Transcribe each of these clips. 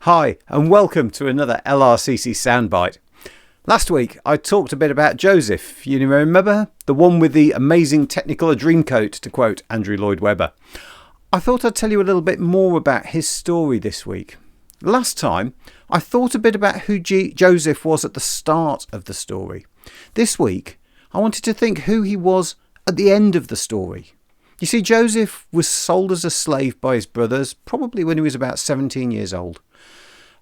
Hi, and welcome to another LRCC Soundbite. Last week, I talked a bit about Joseph. You remember? The one with the amazing Technicolor Dreamcoat, to quote Andrew Lloyd Webber. I thought I'd tell you a little bit more about his story this week. Last time, I thought a bit about who Joseph was at the start of the story. This week, I wanted to think who he was at the end of the story. You see, Joseph was sold as a slave by his brothers, probably when he was about 17 years old.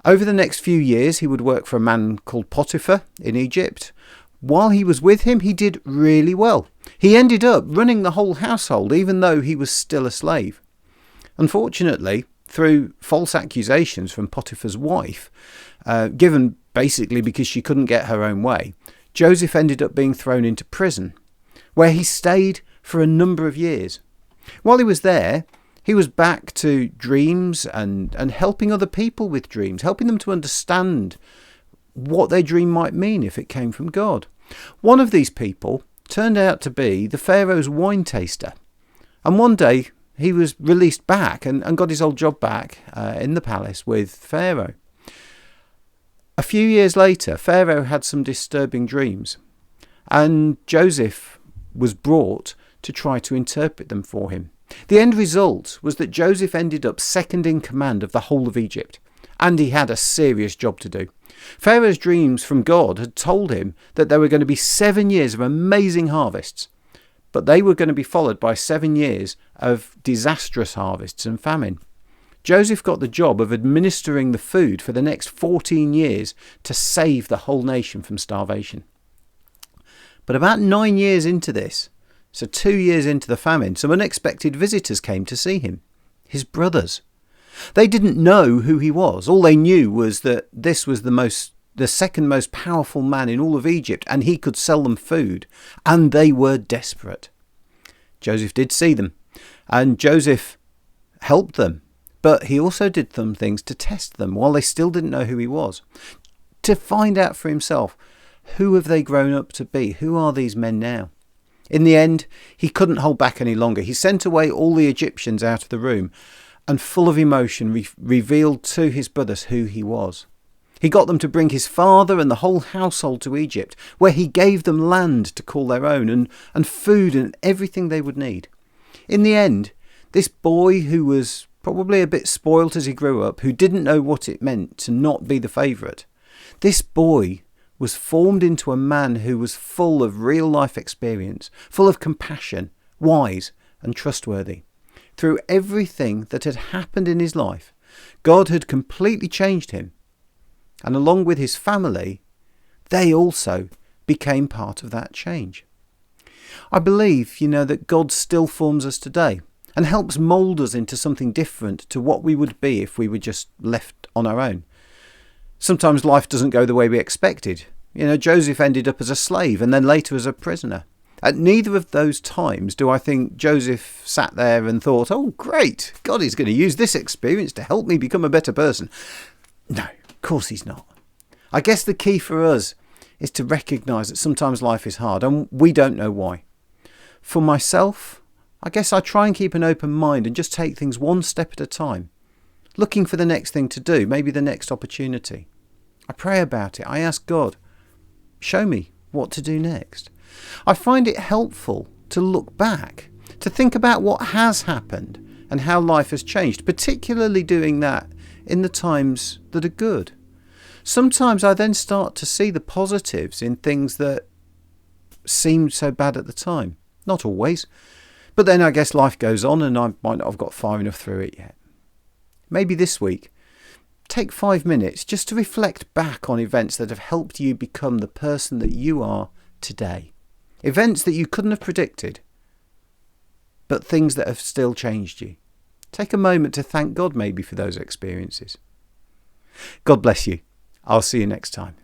Over the next few years, he would work for a man called Potiphar in Egypt. While he was with him, he did really well. He ended up running the whole household, even though he was still a slave. Unfortunately, through false accusations from Potiphar's wife, given basically because she couldn't get her own way, Joseph ended up being thrown into prison, where he stayed for a number of years. While he was there, he was back to dreams and helping other people with dreams, helping them to understand what their dream might mean if it came from God. One of these people turned out to be the Pharaoh's wine taster. And one day he was released back and got his old job back in the palace with Pharaoh. A few years later, Pharaoh had some disturbing dreams, and Joseph was brought to try to interpret them for him. The end result was that Joseph ended up second in command of the whole of Egypt, and he had a serious job to do. Pharaoh's dreams from God had told him that there were going to be 7 years of amazing harvests, but they were going to be followed by 7 years of disastrous harvests and famine. Joseph got the job of administering the food for the next 14 years to save the whole nation from starvation. But about 9 years into this, so 2 years into the famine, some unexpected visitors came to see him, his brothers. They didn't know who he was. All they knew was that this was the second most powerful man in all of Egypt, and he could sell them food, and they were desperate. Joseph did see them, and Joseph helped them, but he also did some things to test them while they still didn't know who he was, to find out for himself, who have they grown up to be? Who are these men now? In the end, he couldn't hold back any longer. He sent away all the Egyptians out of the room and, full of emotion, revealed to his brothers who he was. He got them to bring his father and the whole household to Egypt, where he gave them land to call their own and food and everything they would need. In the end, this boy, who was probably a bit spoilt as he grew up, who didn't know what it meant to not be the favourite, this boy was formed into a man who was full of real life experience, full of compassion, wise and trustworthy. Through everything that had happened in his life, God had completely changed him. And along with his family, they also became part of that change. I believe, that God still forms us today and helps mould us into something different to what we would be if we were just left on our own. Sometimes life doesn't go the way we expected. Joseph ended up as a slave and then later as a prisoner. At neither of those times do I think Joseph sat there and thought, oh, great, God is going to use this experience to help me become a better person. No, of course he's not. I guess the key for us is to recognise that sometimes life is hard and we don't know why. For myself, I guess I try and keep an open mind and just take things one step at a time, looking for the next thing to do, maybe the next opportunity. I pray about it. I ask God, show me what to do next. I find it helpful to look back, to think about what has happened and how life has changed, particularly doing that in the times that are good. Sometimes I then start to see the positives in things that seemed so bad at the time. Not always. But then I guess life goes on and I might not have got far enough through it yet. Maybe this week, take 5 minutes just to reflect back on events that have helped you become the person that you are today. Events that you couldn't have predicted, but things that have still changed you. Take a moment to thank God maybe for those experiences. God bless you. I'll see you next time.